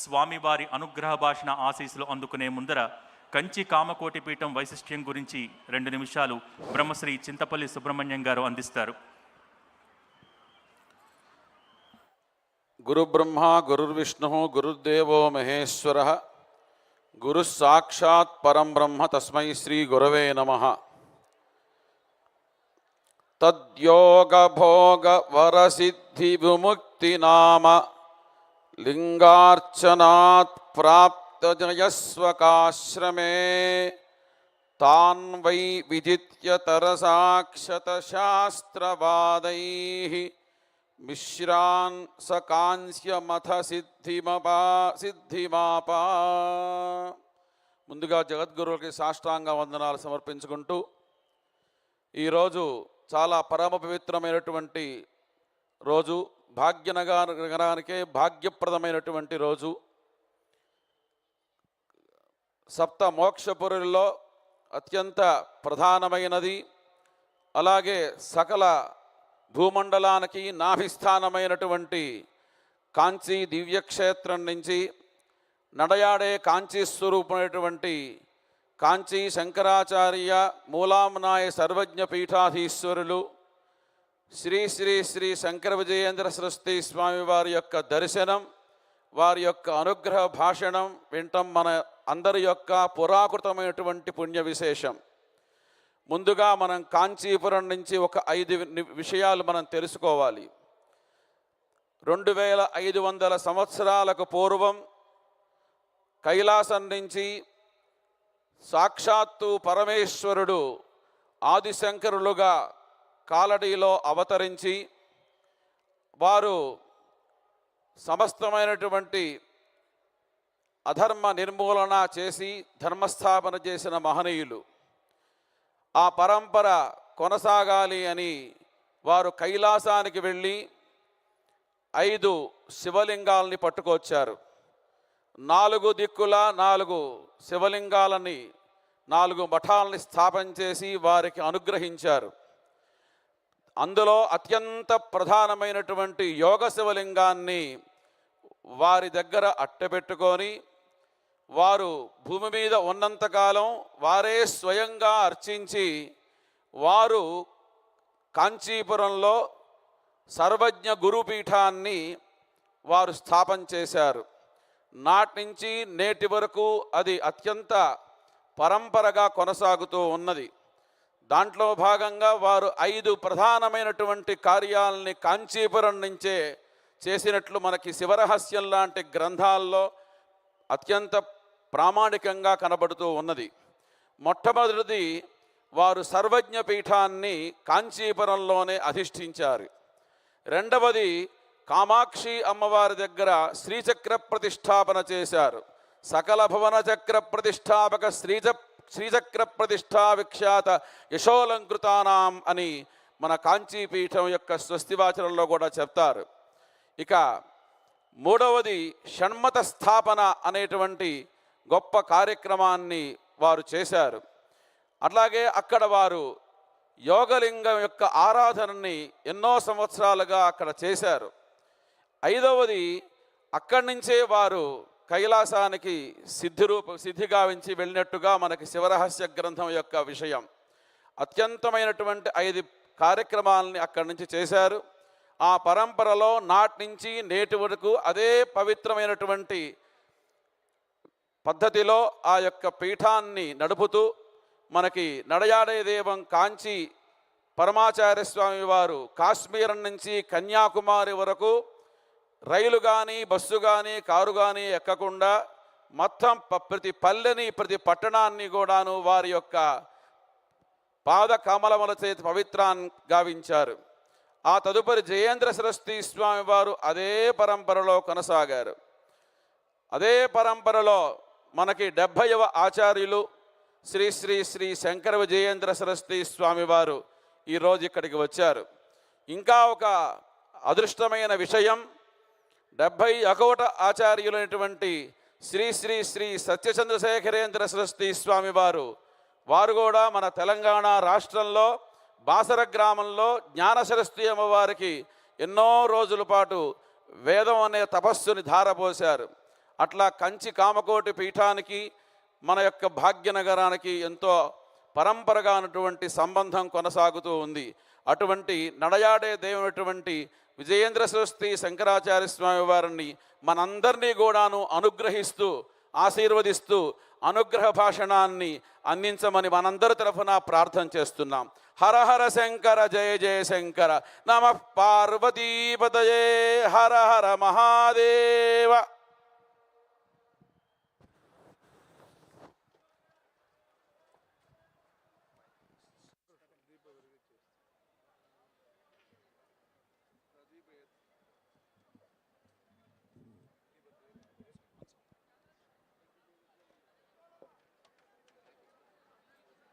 స్వామివారి అనుగ్రహ భాషణ ఆశీస్సులు అందుకునే ముందర కంచి కామకోటి పీఠం వైశిష్ట్యం గురించి 2 నిమిషాలు బ్రహ్మశ్రీ చింతపల్లి సుబ్రహ్మణ్యం గారు అందిస్తారు. గురు బ్రహ్మ గురుర్విష్ణు గురుర్దేవో మహేశ్వర గురు సాక్షాత్ పరం బ్రహ్మ తస్మై శ్రీ గురవే నమః. తద్యోగ భోగ వరసిద్ధి విముక్తి నామ లింగార్చనాత్ ప్రాప్తజయస్వకాశ్రమే తాన్ వై విజిత్య తరసాక్షత శాస్త్రవాదైః మిశ్రాన్ సకాంస్యమథ సిద్ధిమాపా. ముందుగా జగద్గురువులకి సాష్టాంగ వందనాలు సమర్పించుకుంటూ, ఈరోజు చాలా పరమ పవిత్రమైనటువంటి రోజు, భాగ్యనగరానికే భాగ్యప్రదమైనటువంటి రోజు. సప్త మోక్షపురుల్లో అత్యంత ప్రధానమైనది, అలాగే సకల భూమండలానికి నాభిస్థానమైనటువంటి కాంచీ దివ్యక్షేత్రం నుంచి నడయాడే కాంచీ స్వరూపమైనటువంటి కాంచీ శంకరాచార్య మూలాంనాయ సర్వజ్ఞ పీఠాధీశ్వరులు శ్రీ శ్రీ శ్రీ శంకర విజయేంద్ర సరస్వతి స్వామి వారి యొక్క దర్శనం, వారి యొక్క అనుగ్రహ భాషణం వింటం మన అందరి యొక్క పురాకృతమైనటువంటి పుణ్య విశేషం. ముందుగా మనం కాంచీపురం నుంచి ఒక 5 విషయాలు మనం తెలుసుకోవాలి. 2500 సంవత్సరాలకు పూర్వం కైలాసం నుంచి సాక్షాత్తు పరమేశ్వరుడు ఆదిశంకరులుగా కాలడీలో అవతరించి వారు సమస్తమైనటువంటి అధర్మ నిర్మూలన చేసి ధర్మస్థాపన చేసిన మహనీయులు. ఆ పరంపర కొనసాగాలి అని వారు కైలాసానికి వెళ్ళి 5 శివలింగాలని పట్టుకొచ్చారు. 4 దిక్కుల 4 శివలింగాలని 4 మఠాలని స్థాపన చేసి వారికి అనుగ్రహించారు. అందులో అత్యంత ప్రధానమైనటువంటి యోగ శివలింగాన్ని వారి దగ్గర అట్టపెట్టుకొని వారు భూమి మీద ఉన్నంతకాలం వారే స్వయంగా అర్చించి వారు కాంచీపురంలో సర్వజ్ఞ గురుపీఠాన్ని వారు స్థాపన చేశారు. నాటి నుంచి నేటి వరకు అది అత్యంత పరంపరగా కొనసాగుతూ ఉన్నది. దాంట్లో భాగంగా వారు 5 ప్రధానమైనటువంటి కార్యాలని కాంచీపురం నుంచే చేసినట్లు మనకి శివరహస్యం లాంటి గ్రంథాల్లో అత్యంత ప్రామాణికంగా కనబడుతూ ఉన్నది. మొట్టమొదటిది, వారు సర్వజ్ఞ పీఠాన్ని కాంచీపురంలోనే అధిష్ఠించారు. రెండవది, కామాక్షి అమ్మవారి దగ్గర శ్రీచక్ర ప్రతిష్టాపన చేశారు. సకల భువన చక్ర ప్రతిష్టాపక శ్రీచక్ర ప్రతిష్టా విఖ్యాత యశోలంకృతానాం అని మన కాంచీపీఠం యొక్క స్వస్తివాచనంలో కూడా చెప్తారు. ఇక మూడవది, షణ్మత స్థాపన అనేటువంటి గొప్ప కార్యక్రమాన్ని వారు చేశారు. అట్లాగే అక్కడ వారు యోగలింగం యొక్క ఆరాధనని ఎన్నో సంవత్సరాలుగా అక్కడ చేశారు. 5వది, అక్కడి నుంచే వారు కైలాసానికి సిద్ధి గావించి వెళ్ళినట్టుగా మనకి శివరహస్య గ్రంథం యొక్క విషయం. అత్యంతమైనటువంటి 5 కార్యక్రమాలని అక్కడి నుంచి చేశారు. ఆ పరంపరలో నాటి నుంచి నేటి వరకు అదే పవిత్రమైనటువంటి పద్ధతిలో ఆ యొక్క పీఠాన్ని నడుపుతూ మనకి నడయాడే దేవం కాంచి పరమాచార్య స్వామి వారు కాశ్మీరం నుంచి కన్యాకుమారి వరకు రైలు కానీ బస్సు కానీ కారు కానీ ఎక్కకుండా మొత్తం ప్రతి పల్లెని ప్రతి పట్టణాన్ని కూడాను వారి యొక్క పాద కమలముల చేతి పవిత్రాన్ని గావించారు. ఆ తదుపరి జయేంద్ర సరస్వతి స్వామి వారు అదే పరంపరలో కొనసాగారు. అదే పరంపరలో మనకి 70వ ఆచార్యులు శ్రీ శ్రీ శ్రీ శంకర విజయేంద్ర సరస్వతి స్వామి వారు ఈరోజు ఇక్కడికి వచ్చారు. ఇంకా ఒక అదృష్టమైన విషయం, 71వ ఆచార్యులైనటువంటి శ్రీ శ్రీ శ్రీ సత్యచంద్రశేఖరేంద్ర సరస్వతి స్వామి వారు కూడా మన తెలంగాణ రాష్ట్రంలో బాసర గ్రామంలో జ్ఞాన సరస్వతి అమ్మవారికి ఎన్నో రోజుల పాటు వేదం అనే తపస్సుని ధారపోశారు. అట్లా కంచి కామకోటి పీఠానికి మన యొక్క భాగ్యనగరానికి ఎంతో పరంపరగా ఉన్నటువంటి సంబంధం కొనసాగుతూ ఉంది. అటువంటి నడయాడే దేవునటువంటి విజయేంద్ర సరస్వతి శంకరాచార్య స్వామి వారిని మనందరినీ కూడాను అనుగ్రహిస్తూ ఆశీర్వదిస్తూ అనుగ్రహ భాషణాన్ని అందించమని మనందరి తరఫున ప్రార్థన చేస్తున్నాం. హర హర శంకర జయ జయ శంకర. నమః పార్వతీపతయే. హర హర మహాదేవ.